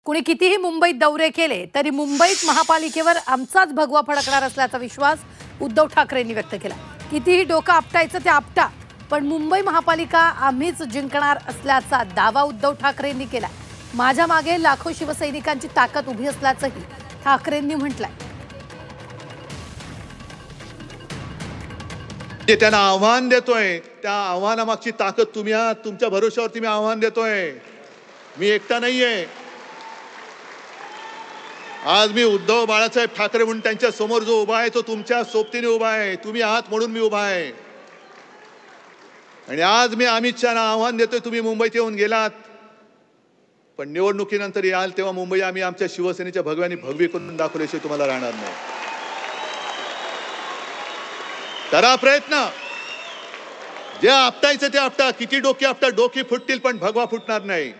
कुणी कितीही मुंबईत दौरे केले तरी मुंबईत महापालिकेवर आमचाच भगवा फडकणार असल्याचा विश्वास उद्धव ठाकरेंनी व्यक्त केला। कितीही डोकं आपटायचं ते आपटा, पण मुंबई महापालिका आम्हीच जिंकणार असल्याचा दावा उद्धव ठाकरेंनी केला। माझ्या मागे लाखो शिवसैनिकांची ताकद उभी असल्याचंही ठाकरेंनी म्हटलंय। त्यांना आव्हान देतोय, त्या आव्हानामागची ताकद तुम्ही आहात, तुमच्या भरोश्यावरती मी आव्हान देतोय। मी एकटा नाहीये। आज मी उद्धव बाळासाहेब ठाकरे म्हणून त्यांच्या समोर जो उभा आहे तो तुमच्या सोबतीने उभा आहे, तुम्ही आहात म्हणून मी उभा आहे। आणि आज मी अमित शहांना आव्हान देतोय, तुम्ही मुंबईत येऊन गेलात, पण निवडणुकीनंतर याल तेव्हा मुंबई आम्ही आमच्या शिवसेनेच्या भगव्याने भगवी करून दाखवल्याशिवाय तुम्हाला राहणार नाही। करा प्रयत्न, जे आपटायचं ते आपटा, किती डोके आपटा, डोके फुटतील पण भगवा फुटणार नाही।